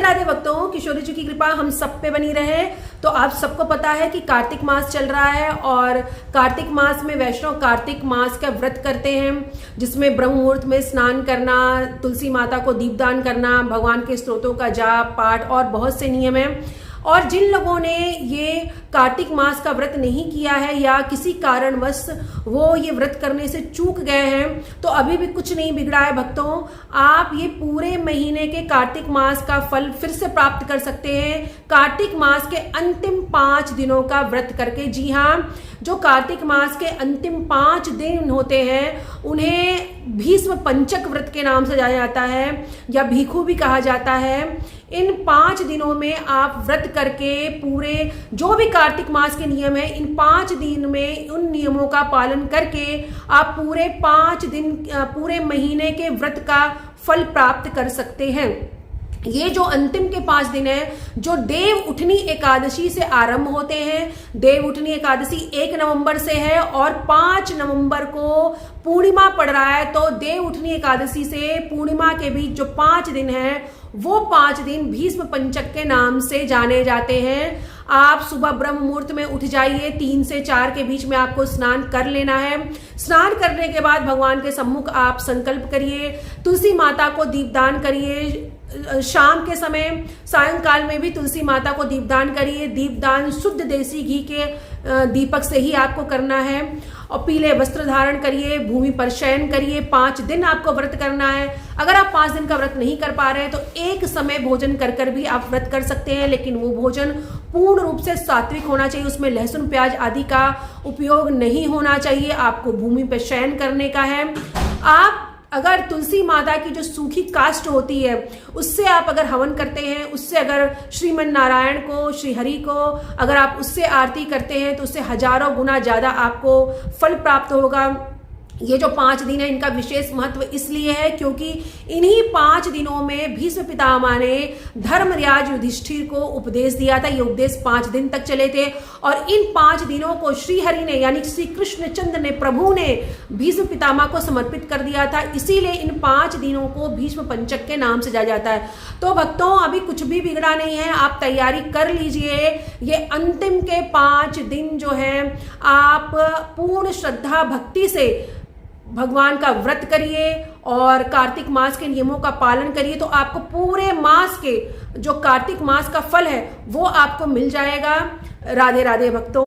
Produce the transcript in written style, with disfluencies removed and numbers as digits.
राधे भक्तों, किशोरी जी की कृपा हम सब पे बनी रहे। तो आप सबको पता है कि कार्तिक मास चल रहा है और कार्तिक मास में वैष्णव कार्तिक मास का व्रत करते हैं, जिसमें ब्रह्म मुहूर्त में स्नान करना, तुलसी माता को दीपदान करना, भगवान के स्तोत्रों का जाप पाठ और बहुत से नियम हैं। और जिन लोगों ने ये कार्तिक मास का व्रत नहीं किया है या किसी कारणवश वो ये व्रत करने से चूक गए हैं, तो अभी भी कुछ नहीं बिगड़ा है भक्तों। आप ये पूरे महीने के कार्तिक मास का फल फिर से प्राप्त कर सकते हैं कार्तिक मास के अंतिम 5 दिनों का व्रत करके। जी हाँ, जो कार्तिक मास के अंतिम 5 दिन होते हैं उन्हें भीष्म पंचक व्रत के नाम से जाना जाता है या भीखू भी कहा जाता है। इन 5 दिनों में आप व्रत करके पूरे जो भी कार्तिक मास के नियम है, इन 5 दिन में उन नियमों का पालन करके आप पूरे 5 दिन पूरे महीने के व्रत का फल प्राप्त कर सकते हैं। ये जो अंतिम के 5 दिन है, जो देव उठनी एकादशी से आरंभ होते हैं। देव उठनी एकादशी 1 नवंबर से है और 5 नवंबर को पूर्णिमा पड़ रहा है। तो देव उठनी एकादशी से पूर्णिमा के बीच जो 5 दिन है, वो 5 दिन भीष्म पंचक के नाम से जाने जाते हैं। आप सुबह ब्रह्म मुहूर्त में उठ जाइए, 3 से 4 के बीच में आपको स्नान कर लेना है। स्नान करने के बाद भगवान के सम्मुख आप संकल्प करिए, तुलसी माता को दीपदान करिए। शाम के समय सायंकाल में भी तुलसी माता को दीपदान करिए। दीपदान शुद्ध देसी घी के दीपक से ही आपको करना है। और पीले वस्त्र धारण करिए, भूमि पर शयन करिए। 5 दिन आपको व्रत करना है। अगर आप 5 दिन का व्रत नहीं कर पा रहे हैं तो एक समय भोजन कर भी आप व्रत कर सकते हैं, लेकिन वो भोजन पूर्ण रूप से सात्विक होना चाहिए। उसमें लहसुन प्याज आदि का उपयोग नहीं होना चाहिए। आपको भूमि पर शयन करने का है। आप अगर तुलसी माता की जो सूखी काष्ठ होती है उससे आप अगर हवन करते हैं, उससे अगर श्रीमन नारायण को, श्री हरि को अगर आप उससे आरती करते हैं तो उससे हजारों गुना ज्यादा आपको फल प्राप्त होगा। ये जो 5 दिन है इनका विशेष महत्व इसलिए है क्योंकि इन्हीं 5 दिनों में भीष्म पितामह ने धर्मराज युधिष्ठिर को उपदेश दिया था। ये उपदेश 5 दिन तक चले थे और इन 5 दिनों को श्री हरि ने यानी श्री कृष्णचंद्र ने, प्रभु ने भीष्म पितामह को समर्पित कर दिया था। इसीलिए इन 5 दिनों को भीष्म पंचक के नाम से जाना जाता है। तो भक्तों, अभी कुछ भी बिगड़ा नहीं है, आप तैयारी कर लीजिए। ये अंतिम के 5 दिन जो है आप पूर्ण श्रद्धा भक्ति से भगवान का व्रत करिए और कार्तिक मास के नियमों का पालन करिए, तो आपको पूरे मास के जो कार्तिक मास का फल है वो आपको मिल जाएगा। राधे राधे भक्तों।